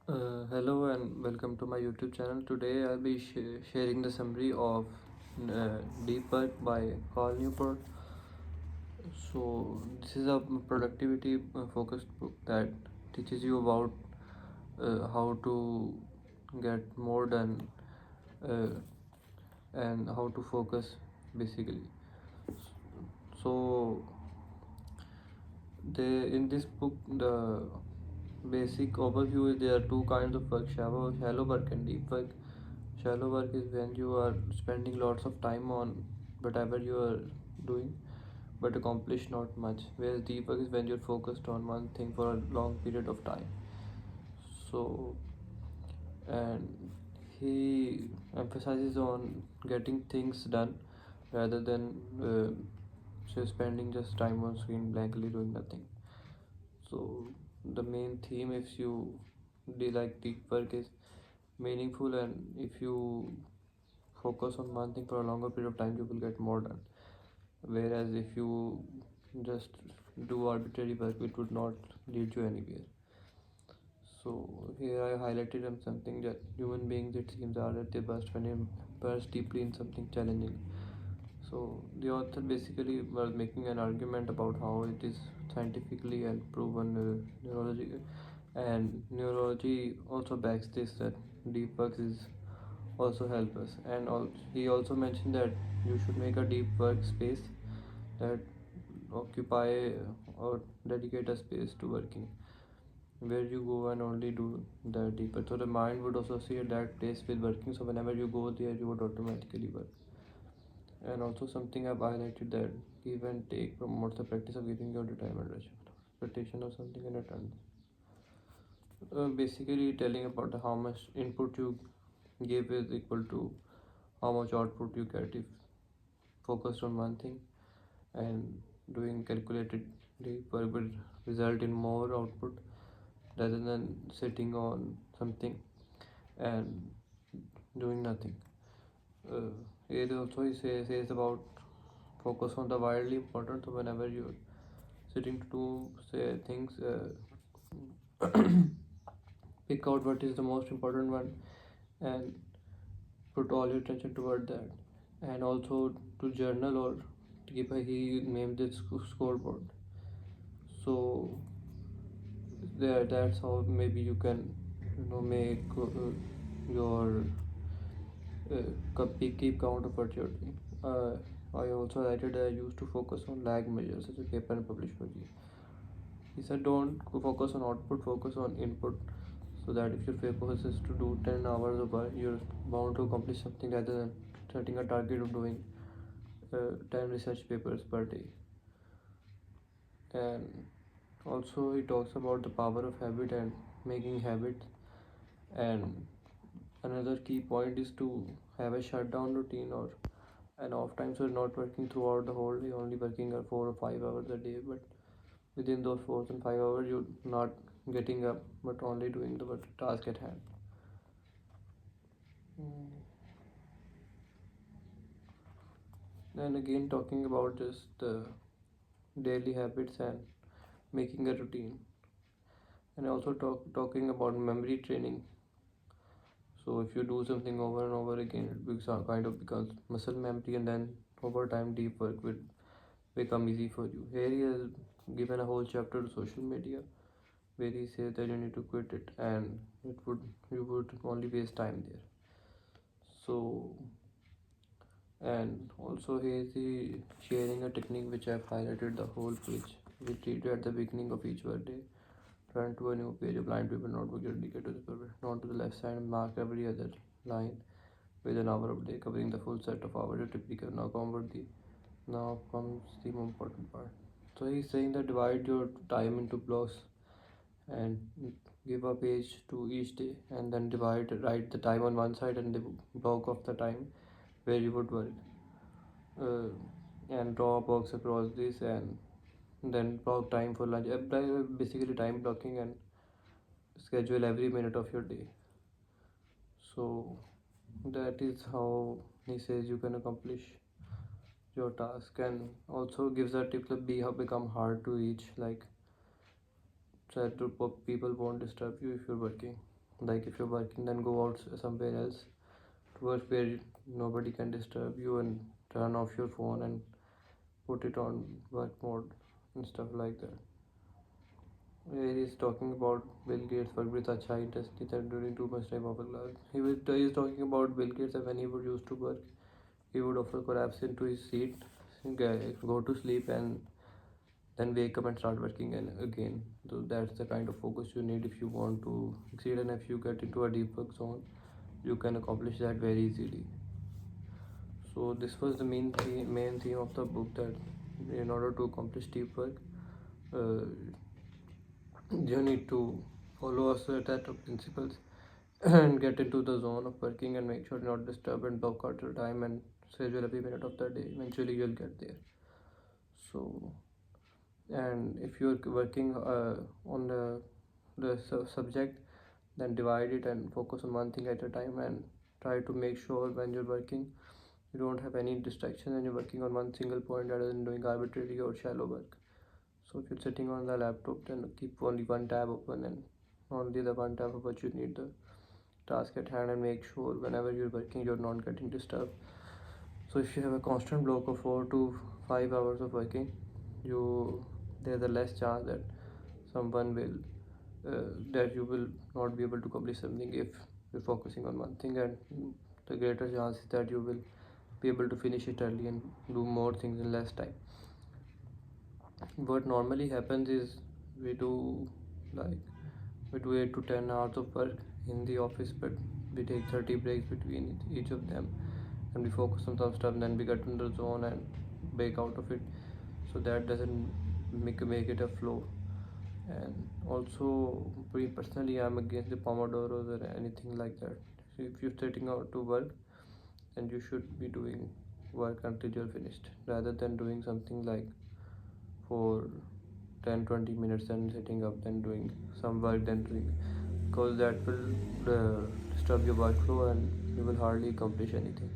Hello and welcome to my YouTube channel. Today I'll be sharing the summary of Deep Work by Carl Newport. So this is a productivity focused book that teaches you about how to get more done uh, and how to focus basically. So in this book the basic overview is there are two kinds of work: shallow work and deep work. Shallow work is when you are spending lots of time on whatever you are doing but accomplish not much, whereas deep work is when you're focused on one thing for a long period of time. So, and he emphasizes on getting things done rather than spending just time on screen blankly doing nothing. So the main theme, if you like deep work, is meaningful, and if you focus on one thing for a longer period of time you will get more done, whereas if you just do arbitrary work it would not lead you anywhere. So here I highlighted something that human beings, it seems, are at their best when they burst deeply in something challenging. So the author basically was making an argument about how it is scientifically and proven neurology, and neurology also backs this, that deep work is also help us. And he also mentioned that you should make a deep work space, that occupy or dedicate a space to working, where you go and only do the deeper. So the mind would associate that place with working. So whenever you go there, you would automatically work. And also something I've highlighted, that give and take promotes the practice of giving your time and expectation of something in return. Basically telling about how much input you give is equal to how much output you get if focused on one thing, and doing calculated deep work will result in more output rather than sitting on something and doing nothing. Uh, Here also says about focus on the wildly important. So whenever you're sitting to do say things, pick out what is the most important one and put all your attention toward that. And also to journal or to keep a, he named it scoreboard. So there, that's how maybe you can make your keep count of what you're doing. I also highlighted I used to focus on lag measures such as paper and publish measures. He said don't focus on output, focus on input, so that if your focus is to do 10 hours of work, you're bound to accomplish something rather than setting a target of doing 10 research papers per day. And also he talks about the power of habit and making habits. And another key point is to have a shutdown routine or an off time, so you're not working throughout the whole day, only working 4 or 5 hours a day, but within those 4 and 5 hours you're not getting up but only doing the task at hand. Then again, talking about just the daily habits and making a routine, and also talking about memory training. So if you do something over and over again, it kind of becomes muscle memory, and then over time, deep work will become easy for you. Here he has given a whole chapter to social media, where he says that you need to quit it, and you would only waste time there. So, and also he is sharing a technique which I've highlighted the whole page. We treat it at the beginning of each workday. Turn to a new page, a blind paper notebook dedicated to this purpose. Not to the left side, and mark every other line with an hour of day, covering the full set of hours you typically now comes the more important part. So he's saying that divide your time into blocks and give a page to each day, and then write the time on one side and the block of the time where you would work, uh, and draw a box across this, and then block time for lunch. Basically time blocking, and schedule every minute of your day. So that is how he says you can accomplish your task. And also gives a tip that become hard to reach, like try to people won't disturb you if you're working. Like if you're working, then go out somewhere else to work where nobody can disturb you, and turn off your phone and put it on work mode and stuff like that. Here he's talking about Bill Gates worked with such high intensity that during too much time of class. He's talking about Bill Gates, that when he would used to work, he would often collapse into his seat, go to sleep, and then wake up and start working again. So that's the kind of focus you need if you want to succeed, and if you get into a deep work zone, you can accomplish that very easily. So this was the main theme of the book, that in order to accomplish deep work, uh, you need to follow a set of principles and get into the zone of working, and make sure you're not disturbed, and block out your time and schedule every minute of the day. Eventually you'll get there. So, and if you're working on the subject, then divide it and focus on one thing at a time, and try to make sure when you're working you don't have any distraction, and you're working on one single point rather than doing arbitrary or shallow work. So if you're sitting on the laptop, then keep only one tab open, and only the one tab of what you need the task at hand, and make sure whenever you're working you're not getting disturbed. So if you have a constant block of 4 to 5 hours of working, you there's a less chance that someone will that you will not be able to accomplish something if you're focusing on one thing, and the greater chance is that you will be able to finish it early and do more things in less time. What normally happens is we do like we do 8 to 10 hours of work in the office, but we take 30 breaks between each of them, and we focus on some stuff, and then we get in the zone and break out of it. So that doesn't make it a flow. And also, me personally, I'm against the pomodoros or anything like that. So if you're setting out to work, then you should be doing work until you're finished, rather than doing something like for 10-20 minutes and sitting up, then doing some work, then doing, because that will disturb your workflow and you will hardly accomplish anything.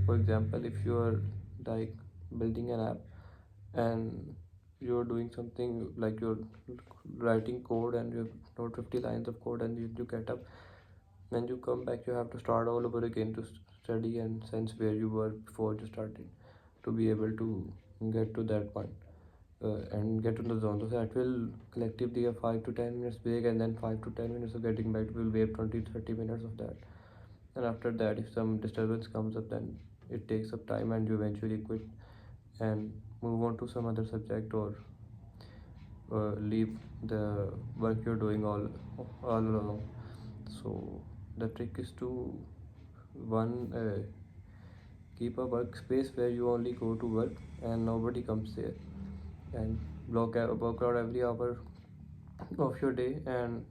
For example, if you are like building an app, and you're doing something like you're writing code, and you wrote 50 lines of code, and you get up, when you come back you have to start all over again to study and sense where you were before you started, to be able to get to that point, and get to the zone. So that will collectively a 5 to 10 minutes break, and then 5 to 10 minutes of getting back will wait 20-30 minutes of that. And after that, if some disturbance comes up, then it takes up time, and you eventually quit and move on to some other subject, or leave the work you're doing all along. So the trick is to one keep a workspace where you only go to work and nobody comes there, and block out every hour of your day, and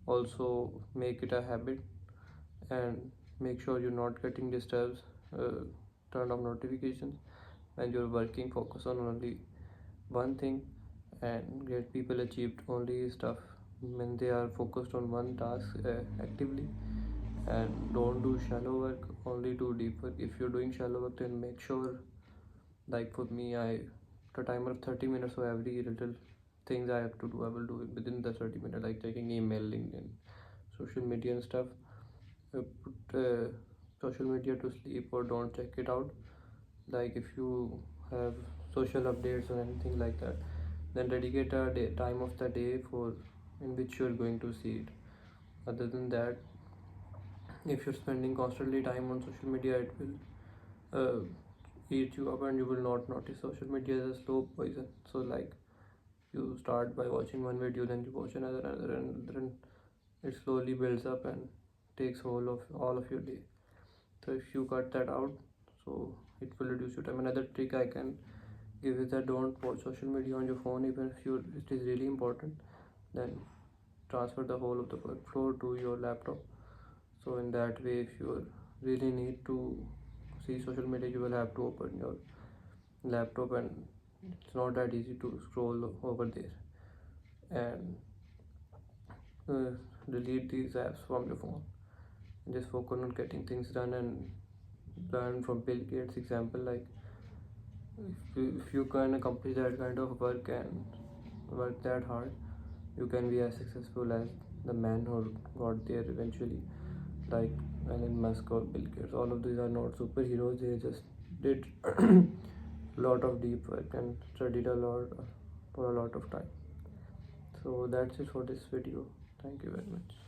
also make it a habit, and make sure you're not getting disturbed. uh, Turn off notifications when you're working, focus on only one thing, and get people achieved only stuff when they are focused on one task actively, and don't do shallow work, only do deep work. If you're doing shallow work, then make sure, like for me, I put a timer of 30 minutes, so every little things I have to do I will do it within the 30 minutes, like checking email, LinkedIn, social media and stuff. Put social media to sleep, or don't check it out. Like if you have social updates or anything like that, then dedicate a time of the day for in which you are going to see it. Other than that, if you're spending constantly time on social media, it will eat you up, and you will not notice. Social media is a slow poison. So like you start by watching one video, then you watch another, and then it slowly builds up and takes whole of all of your day. So if you cut that out, so it will reduce your time. Another trick I can give is that don't watch social media on your phone, even if you it is really important. Then transfer the whole of the workflow to your laptop. So in that way, if you really need to see social media, you will have to open your laptop, and it's not that easy to scroll over there, and uh, delete these apps from your phone, and just focus on getting things done, and learn from Bill Gates example. Like if you can accomplish that kind of work and work that hard, you can be as successful as the man who got there eventually, like Elon Musk or Bill Gates. All of these are not superheroes. They just did lot of deep work and studied a lot for a lot of time. So that's it for this video. Thank you very much.